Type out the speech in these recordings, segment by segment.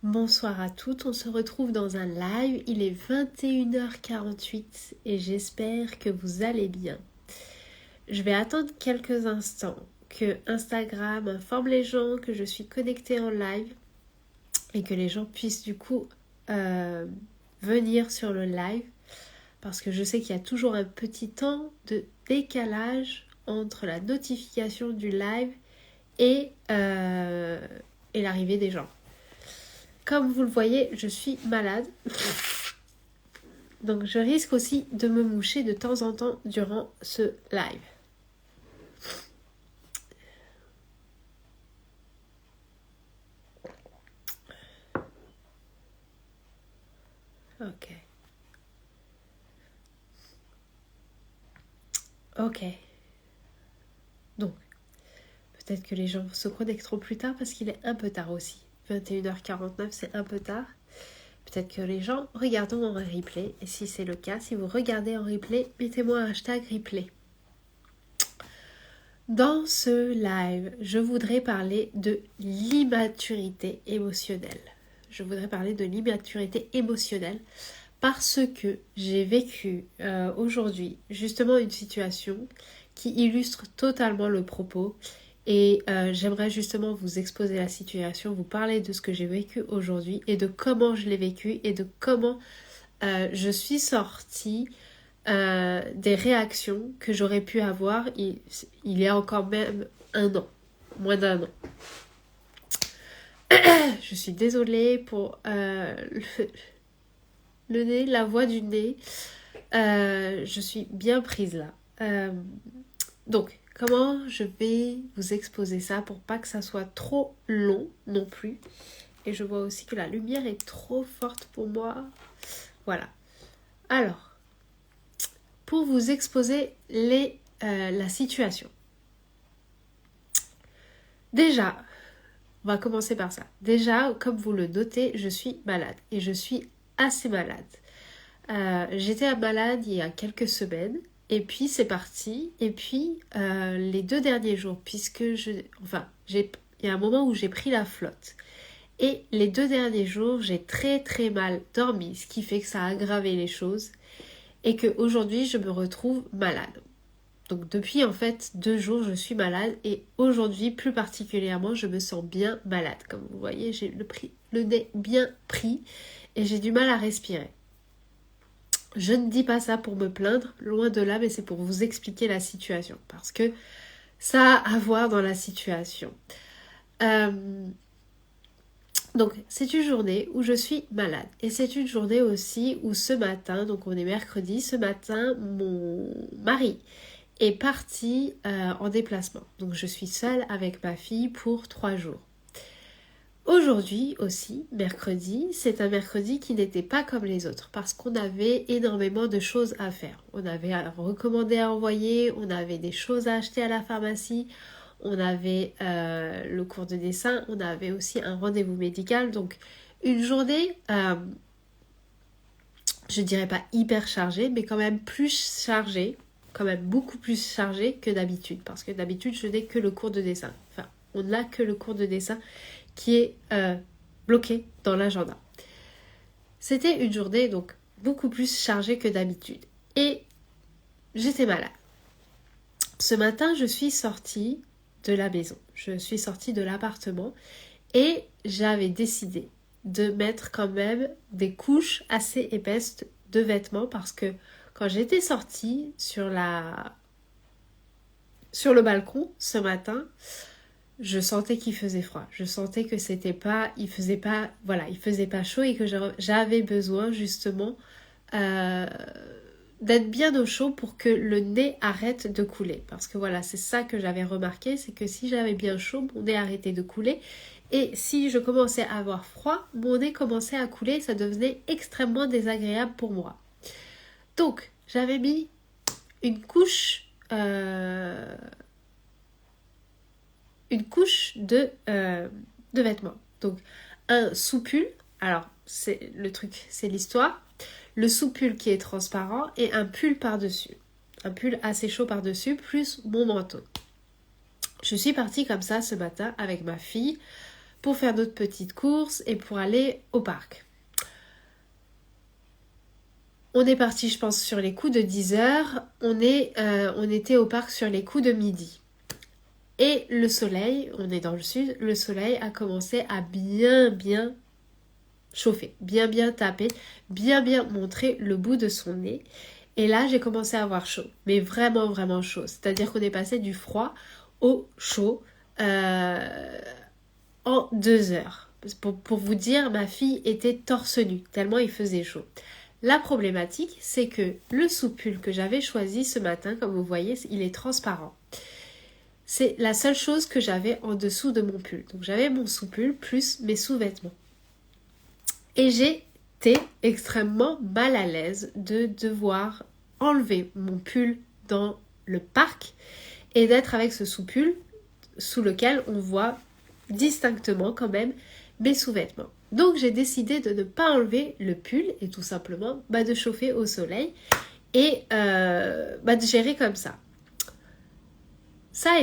Bonsoir à toutes, on se retrouve dans un live, il est 21h48 et j'espère que vous allez bien. Je vais attendre quelques instants que Instagram informe les gens que je suis connectée en live et que les gens puissent du coup venir sur le live parce que je sais qu'il y a toujours un petit temps de décalage entre la notification du live et l'arrivée des gens. Comme vous le voyez, je suis malade. Donc je risque aussi de me moucher de temps en temps durant ce live. Ok. Donc, peut-être que les gens se connecteront plus tard parce qu'il est un peu tard aussi. 21h49, c'est un peu tard. Peut-être que les gens regarderont en replay. Et si c'est le cas, si vous regardez en replay, mettez-moi un hashtag replay. Dans ce live, je voudrais parler de l'immaturité émotionnelle. Parce que j'ai vécu aujourd'hui justement une situation qui illustre totalement le propos. Et j'aimerais justement vous exposer la situation, vous parler de ce que j'ai vécu aujourd'hui et de comment je l'ai vécu et de comment je suis sortie des réactions que j'aurais pu avoir il y a encore même un an, moins d'un an. Je suis désolée pour le nez, la voix du nez. Je suis bien prise là. Donc, comment je vais vous exposer ça pour pas que ça soit trop long non plus. Et je vois aussi que la lumière est trop forte pour moi. Voilà. Alors, pour vous exposer la situation. Déjà, on va commencer par ça. Déjà, comme vous le notez, je suis malade. Et je suis assez malade. J'étais malade il y a quelques semaines. Et puis c'est parti. Et puis les 2 derniers jours, il y a un moment où j'ai pris la flotte. Et les 2 derniers jours, j'ai très très mal dormi, ce qui fait que ça a aggravé les choses. Et qu'aujourd'hui, je me retrouve malade. Donc depuis en fait 2 jours, je suis malade. Et aujourd'hui, plus particulièrement, je me sens bien malade. Comme vous voyez, j'ai le nez bien pris et j'ai du mal à respirer. Je ne dis pas ça pour me plaindre, loin de là, mais c'est pour vous expliquer la situation. Parce que ça a à voir dans la situation. Donc, c'est une journée où je suis malade. Et c'est une journée aussi où ce matin, donc on est mercredi, ce matin, mon mari est parti en déplacement. Donc, je suis seule avec ma fille pour 3 jours. Aujourd'hui aussi, mercredi, c'est un mercredi qui n'était pas comme les autres parce qu'on avait énormément de choses à faire. On avait à recommander à envoyer, on avait des choses à acheter à la pharmacie, on avait le cours de dessin, on avait aussi un rendez-vous médical. Donc une journée, je dirais pas hyper chargée, mais quand même plus chargée, quand même beaucoup plus chargée que d'habitude. Parce que d'habitude, je n'ai que le cours de dessin. Enfin, on n'a que le cours de dessin qui est bloqué dans l'agenda. C'était une journée donc beaucoup plus chargée que d'habitude. Et j'étais malade. Ce matin, je suis sortie de la maison. Je suis sortie de l'appartement et j'avais décidé de mettre quand même des couches assez épaisses de vêtements parce que quand j'étais sortie sur le balcon ce matin, je sentais qu'il faisait froid. Je sentais que il faisait pas chaud et que j'avais besoin justement d'être bien au chaud pour que le nez arrête de couler. Parce que voilà, c'est ça que j'avais remarqué, c'est que si j'avais bien chaud, mon nez arrêtait de couler. Et si je commençais à avoir froid, mon nez commençait à couler et ça devenait extrêmement désagréable pour moi. Donc, j'avais mis une couche de vêtements. Donc, un sous-pull. Alors, c'est l'histoire. Le sous-pull qui est transparent et un pull par-dessus. Un pull assez chaud par-dessus, plus mon manteau. Je suis partie comme ça ce matin avec ma fille pour faire d'autres petites courses et pour aller au parc. On est parti, je pense, sur les coups de 10h. On était au parc sur les coups de midi. Et le soleil, on est dans le sud, le soleil a commencé à bien chauffer, bien taper, bien montrer le bout de son nez. Et là, j'ai commencé à avoir chaud, mais vraiment chaud. C'est-à-dire qu'on est passé du froid au chaud en 2 heures. Pour vous dire, ma fille était torse nu, tellement il faisait chaud. La problématique, c'est que le soupul que j'avais choisi ce matin, comme vous voyez, il est transparent. C'est la seule chose que j'avais en dessous de mon pull. Donc j'avais mon sous-pull plus mes sous-vêtements. Et j'étais extrêmement mal à l'aise de devoir enlever mon pull dans le parc et d'être avec ce sous-pull sous lequel on voit distinctement quand même mes sous-vêtements. Donc j'ai décidé de ne pas enlever le pull et tout simplement de chauffer au soleil et de gérer comme ça. Ça a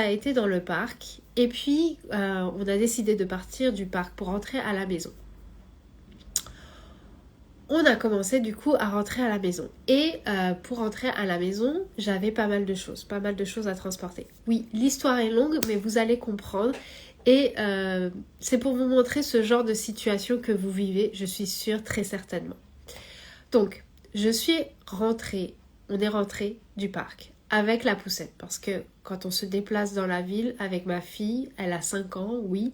été dans le parc et puis on a décidé de partir du parc pour rentrer à la maison. On a commencé du coup à rentrer à la maison et pour rentrer à la maison, j'avais pas mal de choses à transporter. Oui, l'histoire est longue mais vous allez comprendre et c'est pour vous montrer ce genre de situation que vous vivez, je suis sûre très certainement. Donc, on est rentré du parc avec la poussette parce que quand on se déplace dans la ville avec ma fille, elle a 5 ans, oui,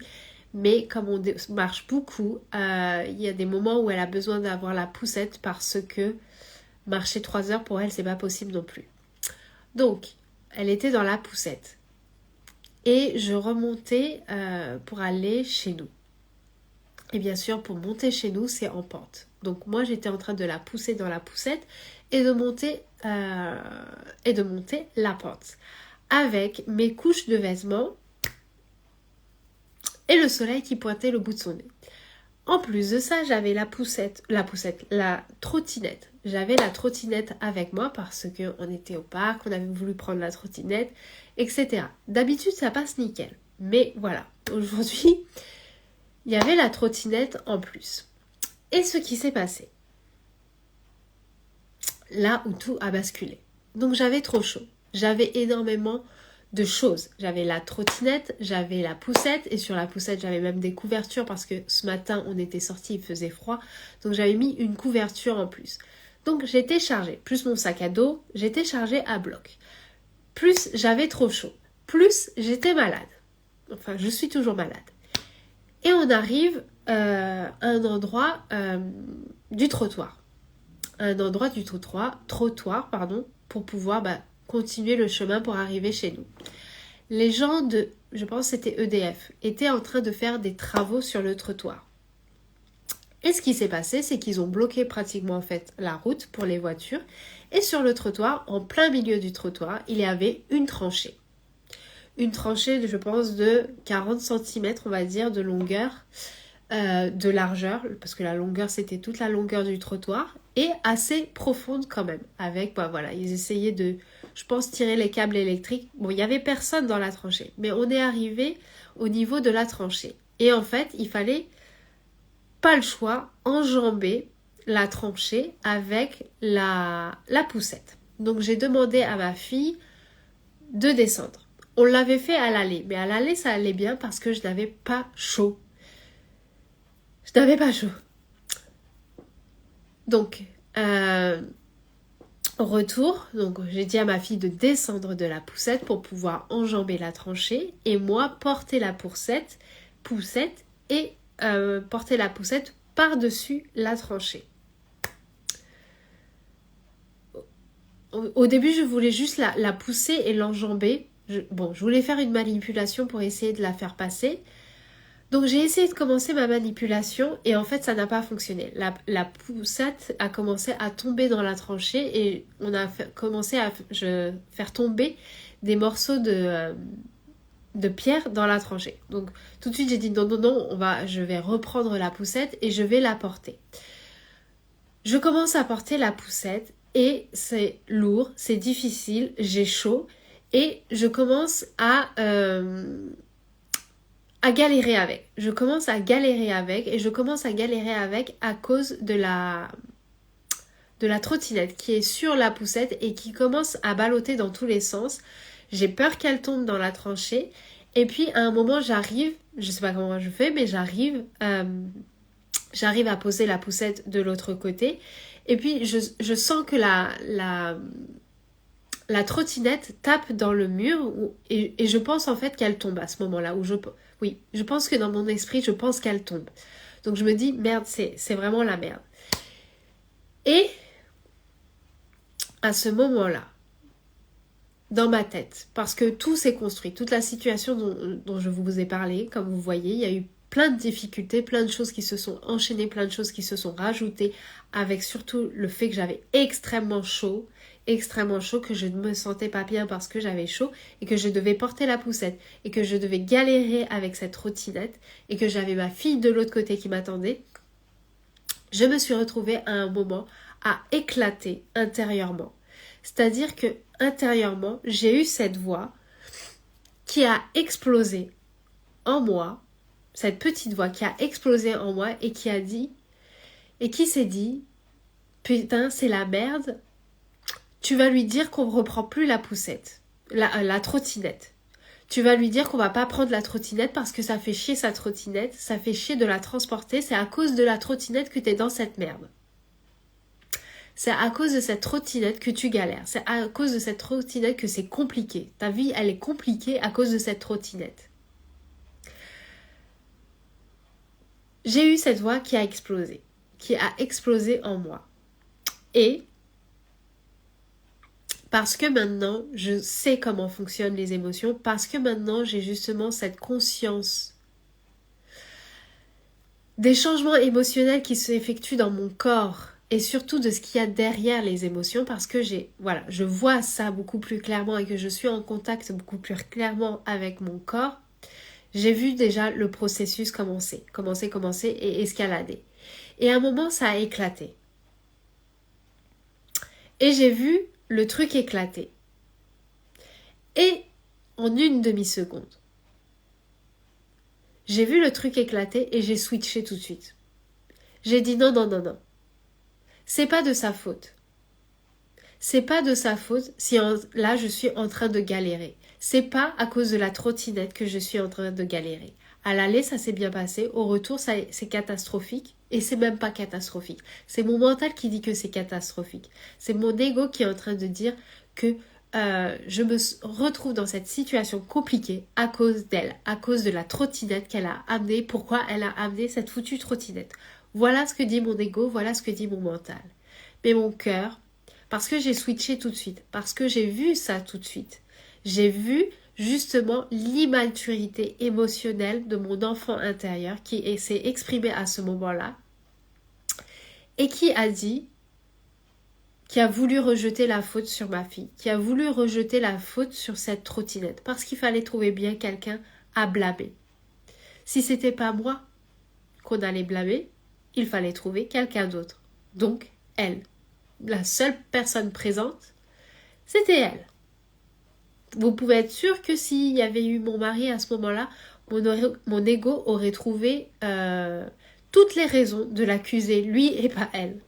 mais comme on marche beaucoup, il y a des moments où elle a besoin d'avoir la poussette parce que marcher 3 heures pour elle, c'est pas possible non plus. Donc, elle était dans la poussette et je remontais pour aller chez nous. Et bien sûr, pour monter chez nous, c'est en pente. Donc moi, j'étais en train de la pousser dans la poussette et de monter la pente avec mes couches de vêtements et le soleil qui pointait le bout de son nez. En plus de ça, j'avais la trottinette. J'avais la trottinette avec moi parce qu'on était au parc, on avait voulu prendre la trottinette, etc. D'habitude, ça passe nickel. Mais voilà, aujourd'hui, il y avait la trottinette en plus. Et ce qui s'est passé, là où tout a basculé. Donc j'avais trop chaud. J'avais énormément de choses. J'avais la trottinette, j'avais la poussette et sur la poussette j'avais même des couvertures parce que ce matin on était sortis, il faisait froid. Donc j'avais mis une couverture en plus. Donc j'étais chargée. Plus mon sac à dos, j'étais chargée à bloc. Plus j'avais trop chaud. Plus j'étais malade. Enfin, je suis toujours malade. Et on arrive à un endroit du trottoir. Un endroit du trottoir, pour pouvoir continuer le chemin pour arriver chez nous. Les gens de, je pense que c'était EDF, étaient en train de faire des travaux sur le trottoir. Et ce qui s'est passé, c'est qu'ils ont bloqué pratiquement en fait la route pour les voitures. Et sur le trottoir, en plein milieu du trottoir, il y avait une tranchée. Une tranchée, je pense, de 40 cm, on va dire, de longueur, de largeur, parce que la longueur, c'était toute la longueur du trottoir, et assez profonde quand même. Avec, ils essayaient de, je pense, tirer les câbles électriques. Bon, il n'y avait personne dans la tranchée, mais on est arrivé au niveau de la tranchée. Et en fait, il fallait, pas le choix, enjamber la tranchée avec la poussette. Donc, j'ai demandé à ma fille de descendre. On l'avait fait à l'aller, mais à l'aller ça allait bien parce que je n'avais pas chaud. Donc, au retour, donc j'ai dit à ma fille de descendre de la poussette pour pouvoir enjamber la tranchée et moi porter la poussette et porter la poussette par-dessus la tranchée. Au début, je voulais juste la pousser et l'enjamber. Je voulais faire une manipulation pour essayer de la faire passer. Donc j'ai essayé de commencer ma manipulation et en fait ça n'a pas fonctionné. La poussette a commencé à tomber dans la tranchée et on a commencé à faire tomber des morceaux de pierre dans la tranchée. Donc tout de suite j'ai dit non, je vais reprendre la poussette et je vais la porter. Je commence à porter la poussette et c'est lourd, c'est difficile, j'ai chaud. Et je commence à à galérer avec. Je commence à galérer avec et je commence à galérer avec à cause de la trottinette qui est sur la poussette et qui commence à balloter dans tous les sens. J'ai peur qu'elle tombe dans la tranchée. Et puis à un moment j'arrive, je sais pas comment je fais, mais j'arrive à poser la poussette de l'autre côté. Et puis je sens que la trottinette tape dans le mur et je pense en fait qu'elle tombe à ce moment-là. Oui, je pense que dans mon esprit, je pense qu'elle tombe. Donc je me dis, merde, c'est vraiment la merde. Et à ce moment-là, dans ma tête, parce que tout s'est construit, toute la situation dont je vous ai parlé, comme vous voyez, il y a eu plein de difficultés, plein de choses qui se sont enchaînées, plein de choses qui se sont rajoutées, avec surtout le fait que j'avais extrêmement chaud, que je ne me sentais pas bien parce que j'avais chaud, et que je devais porter la poussette, et que je devais galérer avec cette trottinette, et que j'avais ma fille de l'autre côté qui m'attendait. Je me suis retrouvée à un moment à éclater intérieurement. C'est-à-dire que intérieurement, j'ai eu cette voix qui a explosé en moi, cette petite voix qui a explosé en moi et qui s'est dit, putain, c'est la merde, tu vas lui dire qu'on ne reprend plus la poussette, la trottinette. Tu vas lui dire qu'on va pas prendre la trottinette parce que ça fait chier sa trottinette, ça fait chier de la transporter, c'est à cause de la trottinette que t'es dans cette merde. C'est à cause de cette trottinette que tu galères. C'est à cause de cette trottinette que c'est compliqué. Ta vie, elle est compliquée à cause de cette trottinette. J'ai eu cette voix qui a explosé en moi. Et parce que maintenant, je sais comment fonctionnent les émotions, parce que maintenant, j'ai justement cette conscience des changements émotionnels qui s'effectuent dans mon corps et surtout de ce qu'il y a derrière les émotions, parce que je vois ça beaucoup plus clairement et que je suis en contact beaucoup plus clairement avec mon corps. J'ai vu déjà le processus commencer et escalader. Et à un moment, ça a éclaté. Et j'ai vu le truc éclater. Et en une demi-seconde, j'ai vu le truc éclater et j'ai switché tout de suite. J'ai dit non. C'est pas de sa faute. C'est pas de sa faute si là je suis en train de galérer. C'est pas à cause de la trottinette que je suis en train de galérer. À l'aller, ça s'est bien passé. Au retour, c'est catastrophique. Et c'est même pas catastrophique. C'est mon mental qui dit que c'est catastrophique. C'est mon ego qui est en train de dire que je me retrouve dans cette situation compliquée à cause d'elle, à cause de la trottinette qu'elle a amenée. Pourquoi elle a amené cette foutue trottinette? Voilà ce que dit mon ego, voilà ce que dit mon mental. Mais mon cœur, parce que j'ai switché tout de suite, parce que j'ai vu ça tout de suite, j'ai vu justement l'immaturité émotionnelle de mon enfant intérieur qui s'est exprimée à ce moment-là et qui a voulu rejeter la faute sur ma fille, qui a voulu rejeter la faute sur cette trottinette, parce qu'il fallait trouver bien quelqu'un à blâmer. Si c'était pas moi qu'on allait blâmer, il fallait trouver quelqu'un d'autre. Donc, elle. La seule personne présente, c'était elle. Vous pouvez être sûr que s'il y avait eu mon mari à ce moment-là, mon ego aurait trouvé toutes les raisons de l'accuser, lui et pas elle.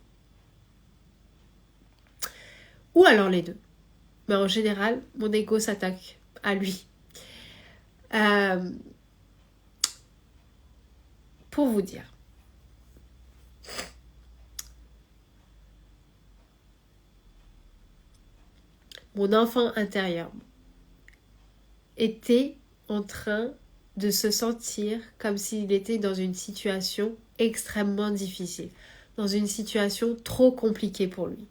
Ou alors les deux. Mais en général, mon ego s'attaque à lui. Pour vous dire. Mon enfant intérieur était en train de se sentir comme s'il était dans une situation extrêmement difficile, dans une situation trop compliquée pour lui.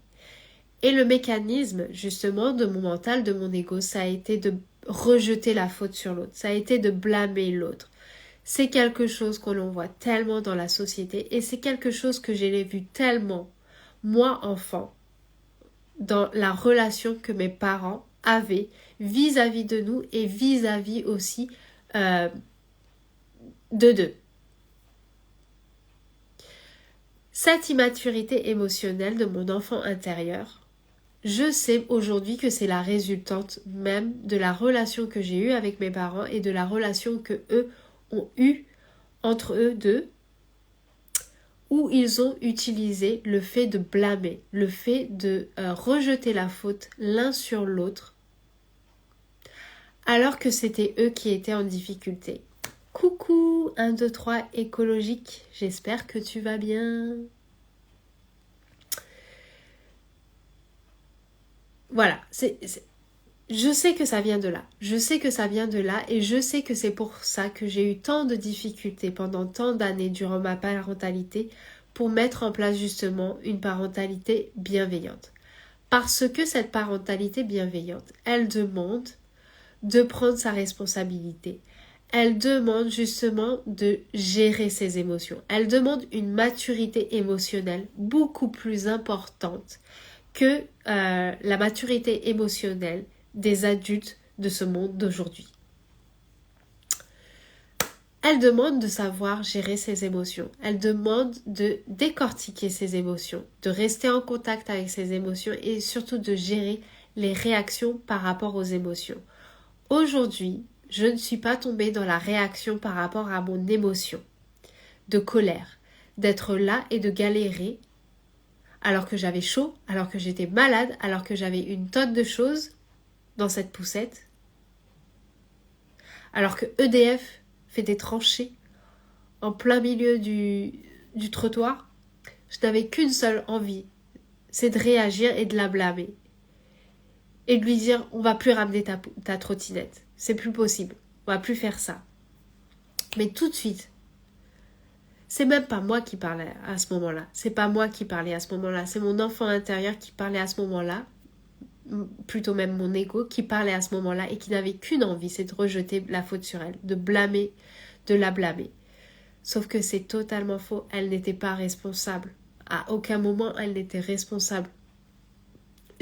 Et le mécanisme, justement, de mon mental, de mon ego, ça a été de rejeter la faute sur l'autre, ça a été de blâmer l'autre. C'est quelque chose que l'on voit tellement dans la société et c'est quelque chose que j'ai vu tellement, moi, enfant, dans la relation que mes parents avaient vis-à-vis de nous et vis-à-vis aussi d'eux. Cette immaturité émotionnelle de mon enfant intérieur, je sais aujourd'hui que c'est la résultante même de la relation que j'ai eue avec mes parents et de la relation que eux ont eu entre eux deux, où ils ont utilisé le fait de blâmer, le fait de rejeter la faute l'un sur l'autre, alors que c'était eux qui étaient en difficulté. Coucou 1, 2, 3 écologique, j'espère que tu vas bien. Voilà, je sais que ça vient de là. Je sais que ça vient de là et je sais que c'est pour ça que j'ai eu tant de difficultés pendant tant d'années durant ma parentalité pour mettre en place justement une parentalité bienveillante. Parce que cette parentalité bienveillante, elle demande de prendre sa responsabilité. Elle demande justement de gérer ses émotions. Elle demande une maturité émotionnelle beaucoup plus importante que la maturité émotionnelle des adultes de ce monde d'aujourd'hui. Elle demande de savoir gérer ses émotions. Elle demande de décortiquer ses émotions, de rester en contact avec ses émotions et surtout de gérer les réactions par rapport aux émotions. Aujourd'hui, je ne suis pas tombée dans la réaction par rapport à mon émotion de colère, d'être là et de galérer alors que j'avais chaud, alors que j'étais malade, alors que j'avais une tonne de choses dans cette poussette, alors que EDF fait des tranchées en plein milieu du trottoir. Je n'avais qu'une seule envie, c'est de réagir et de la blâmer. Et de lui dire, on va plus ramener ta trottinette. C'est plus possible. On va plus faire ça. Mais tout de suite, c'est même pas moi qui parlais à ce moment-là. C'est pas moi qui parlais à ce moment-là. C'est mon enfant intérieur qui parlait à ce moment-là. Plutôt même mon ego qui parlait à ce moment-là et qui n'avait qu'une envie, c'est de rejeter la faute sur elle, de blâmer, de la blâmer. Sauf que c'est totalement faux. Elle n'était pas responsable. À aucun moment, elle n'était responsable.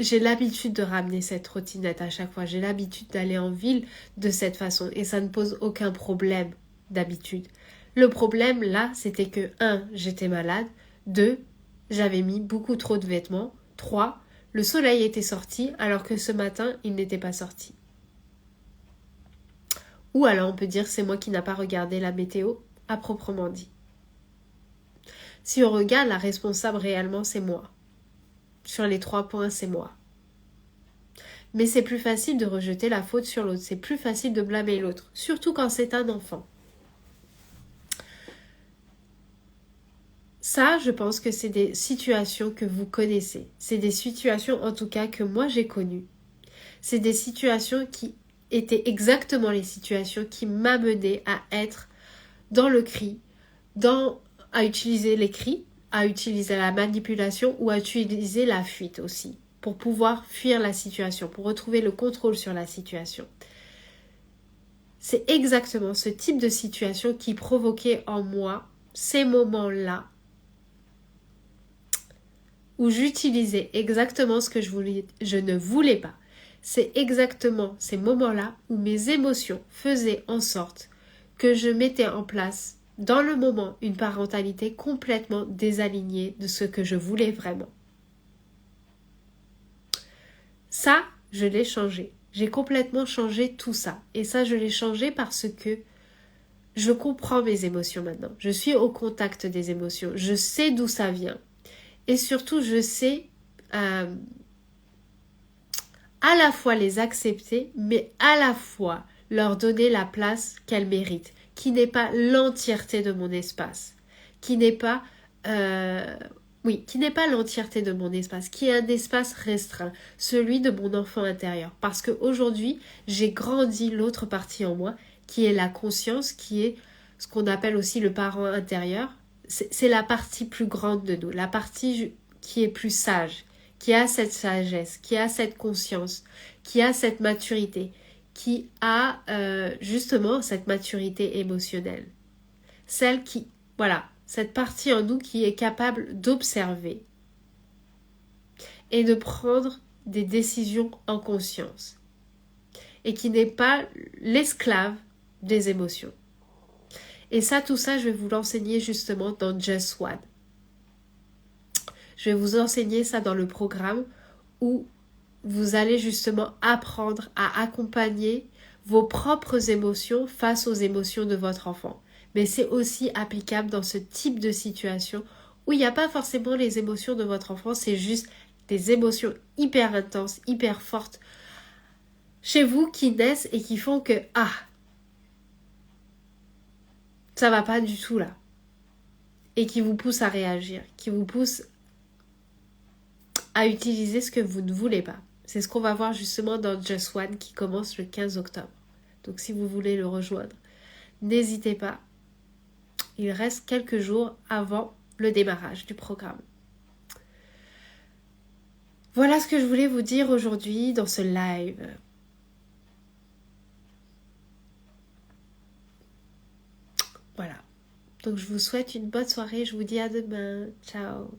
J'ai l'habitude de ramener cette trottinette à chaque fois. J'ai l'habitude d'aller en ville de cette façon. Et ça ne pose aucun problème d'habitude. Le problème, là, c'était que 1, j'étais malade. 2, j'avais mis beaucoup trop de vêtements. 3, le soleil était sorti alors que ce matin, il n'était pas sorti. Ou alors on peut dire c'est moi qui n'ai pas regardé la météo à proprement dit. Si on regarde, la responsable réellement, c'est moi. Sur les 3 points, c'est moi. Mais c'est plus facile de rejeter la faute sur l'autre. C'est plus facile de blâmer l'autre. Surtout quand c'est un enfant. Ça, je pense que c'est des situations que vous connaissez. C'est des situations, en tout cas, que moi j'ai connues. C'est des situations qui étaient exactement les situations qui m'amenaient à être dans le cri, à utiliser les cris, à utiliser la manipulation ou à utiliser la fuite aussi, pour pouvoir fuir la situation, pour retrouver le contrôle sur la situation. C'est exactement ce type de situation qui provoquait en moi ces moments-là où j'utilisais exactement ce que je ne voulais pas. C'est exactement ces moments-là où mes émotions faisaient en sorte que je mettais en place dans le moment une parentalité complètement désalignée de ce que je voulais vraiment. Ça, je l'ai changé. J'ai complètement changé tout ça. Et ça, je l'ai changé parce que je comprends mes émotions maintenant. Je suis au contact des émotions. Je sais d'où ça vient. Et surtout, je sais à la fois les accepter, mais à la fois leur donner la place qu'elles méritent, qui n'est pas l'entièreté de mon espace, qui n'est pas l'entièreté de mon espace, qui est un espace restreint, celui de mon enfant intérieur. Parce qu'aujourd'hui, j'ai grandi l'autre partie en moi, qui est la conscience, qui est ce qu'on appelle aussi le parent intérieur. C'est la partie plus grande de nous, la partie qui est plus sage, qui a cette sagesse, qui a cette conscience, qui a cette maturité, qui a justement cette maturité émotionnelle. Celle qui, voilà, cette partie en nous qui est capable d'observer et de prendre des décisions en conscience et qui n'est pas l'esclave des émotions. Et ça, tout ça, je vais vous l'enseigner justement dans Just One. Je vais vous enseigner ça dans le programme où vous allez justement apprendre à accompagner vos propres émotions face aux émotions de votre enfant. Mais c'est aussi applicable dans ce type de situation où il n'y a pas forcément les émotions de votre enfant, c'est juste des émotions hyper intenses, hyper fortes chez vous qui naissent et qui font que ça va pas du tout là. Et qui vous poussent à réagir, qui vous poussent à utiliser ce que vous ne voulez pas. C'est ce qu'on va voir justement dans Just One qui commence le 15 octobre. Donc si vous voulez le rejoindre, n'hésitez pas. Il reste quelques jours avant le démarrage du programme. Voilà ce que je voulais vous dire aujourd'hui dans ce live. Voilà. Donc je vous souhaite une bonne soirée. Je vous dis à demain. Ciao.